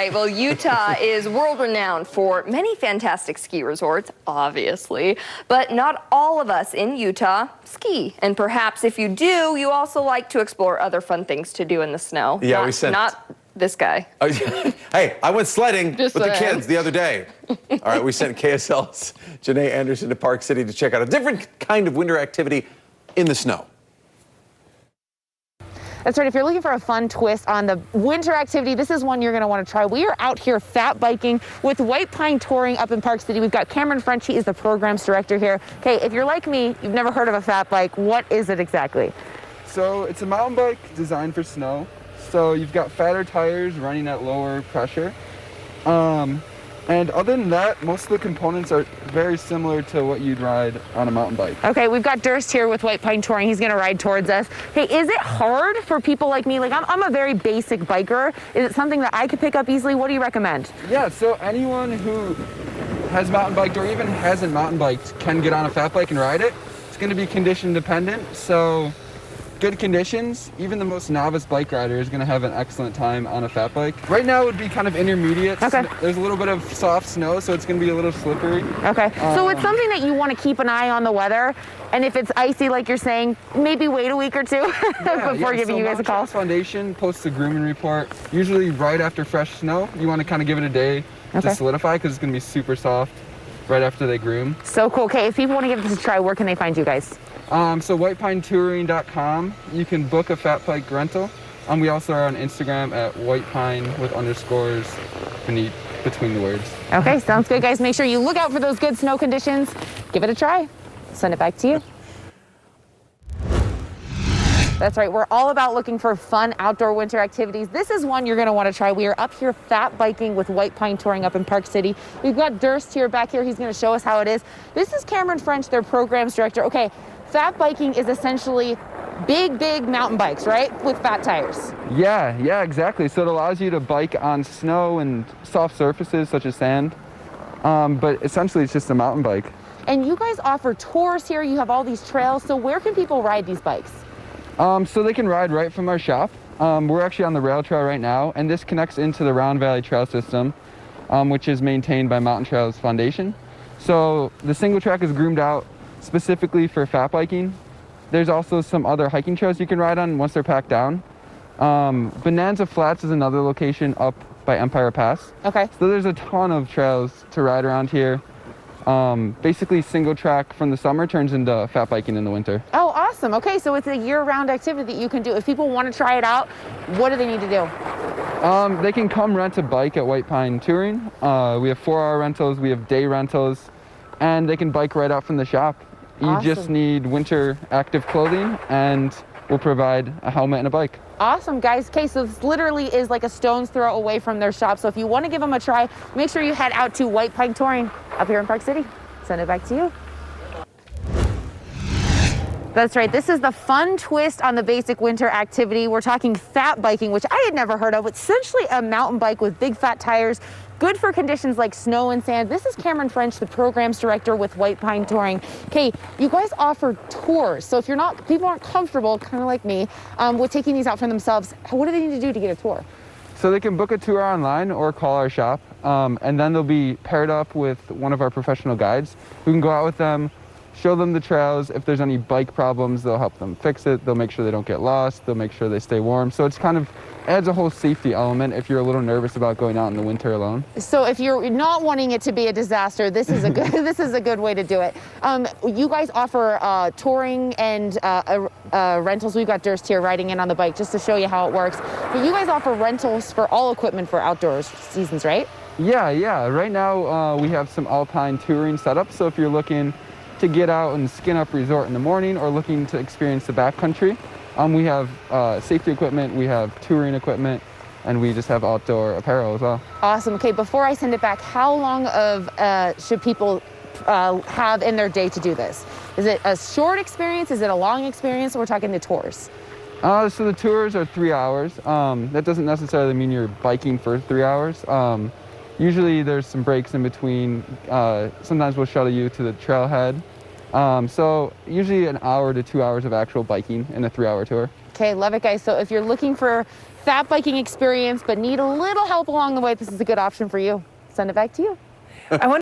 Right, well, Utah is world-renowned for many fantastic ski resorts, obviously, but not all of us in Utah ski. And perhaps if you do, you also like to explore other fun things to do in the snow. Yeah, not this guy. Hey, I went sledding Just with the saying. kids the other day. All right, we sent KSL's Janae Anderson to Park City to check out a different kind of winter activity in the snow. That's right. If you're looking for a fun twist on the winter activity, this is one you're going to want to try. We are out here fat biking with White Pine Touring up in Park City. We've got Cameron French. He is the programs director here. Okay, if you're like me, you've never heard of a fat bike. What is it exactly? So it's a mountain bike designed for snow. So you've got fatter tires running at lower pressure. And other than that, most of the components are very similar to what you'd ride on a mountain bike. Okay, we've got Durst here with White Pine Touring. He's going to ride towards us. Hey, is it hard for people like me? Like, I'm a very basic biker. Is it something that I could pick up easily? What do you recommend? Yeah, so anyone who has mountain biked or even hasn't mountain biked can get on a fat bike and ride it. It's going to be condition dependent, so good conditions, even the most novice bike rider is going to have an excellent time on a fat bike. Right now it would be kind of intermediate. Okay. There's a little bit of soft snow, so it's going to be a little slippery. Okay, so it's something that you want to keep an eye on the weather, and if it's icy like you're saying, maybe wait a week or two before giving you guys a call. Foundation posts a grooming report, usually right after fresh snow. You want to kind of give it a day to solidify because it's going to be super soft right after they groom. So cool. Okay, if people want to give this a try, where can they find you guys? So whitepinetouring.com, you can book a fat bike rental. We also are on Instagram at whitepine with underscores between the words. Okay, sounds good, guys. Make sure you look out for those good snow conditions. Give it a try. Send it back to you. That's right, we're all about looking for fun outdoor winter activities. This is one you're gonna wanna try. We are up here fat biking with White Pine Touring up in Park City. We've got Durst here back here. He's gonna show us how it is. This is Cameron French, their programs director. Okay, fat biking is essentially big mountain bikes, right? With fat tires. Yeah, exactly. So it allows you to bike on snow and soft surfaces such as sand. But essentially it's just a mountain bike. And you guys offer tours here. You have all these trails. So where can people ride these bikes? So they can ride right from our shop. We're actually on the rail trail right now, and this connects into the Round Valley Trail System, which is maintained by Mountain Trails Foundation. So the single track is groomed out specifically for fat biking. There's also some other hiking trails you can ride on once they're packed down. Bonanza Flats is another location up by Empire Pass. Okay. So there's a ton of trails to ride around here. Basically single track from the summer turns into fat biking in the winter. Oh, awesome. Okay, so it's a year-round activity that you can do. If people want to try it out, what do they need to do? They can come rent a bike at White Pine Touring. We have 4-hour rentals, we have day rentals, and they can bike right out from the shop. You just need winter active clothing, and we'll provide a helmet and a bike. Awesome, guys. Okay, so this literally is like a stone's throw away from their shop. So if you want to give them a try, make sure you head out to White Pine Touring up here in Park City. Send it back to you. That's right. This is the fun twist on the basic winter activity. We're talking fat biking, which I had never heard of. It's essentially a mountain bike with big fat tires, good for conditions like snow and sand. This is Cameron French, the programs director with White Pine Touring. Okay, you guys offer tours. So if people aren't comfortable, kind of like me, with taking these out for themselves, what do they need to do to get a tour? So they can book a tour online or call our shop, and then they'll be paired up with one of our professional guides who can go out with them, show them the trails. If there's any bike problems, they'll help them fix it. They'll make sure they don't get lost. They'll make sure they stay warm. So it's kind of adds a whole safety element if you're a little nervous about going out in the winter alone. So if you're not wanting it to be a disaster, this is a good this is a good way to do it. You guys offer touring and rentals. We've got Durst here riding in on the bike just to show you how it works. But you guys offer rentals for all equipment for outdoors seasons, right? Yeah. Right now we have some Alpine Touring set up. So if you're looking to get out and skin up resort in the morning or looking to experience the backcountry, we have safety equipment, we have touring equipment, and we just have outdoor apparel as well. Awesome. Okay, before I send it back, how long should people have in their day to do this? Is it a short experience? Is it a long experience? We're talking the tours. So the tours are 3 hours. That doesn't necessarily mean you're biking for 3 hours. Usually there's some breaks in between. Sometimes we'll shuttle you to the trailhead. So usually an hour to 2 hours of actual biking in a 3-hour tour. Okay, love it, guys. So if you're looking for fat biking experience but need a little help along the way, this is a good option for you. Send it back to you. I wonder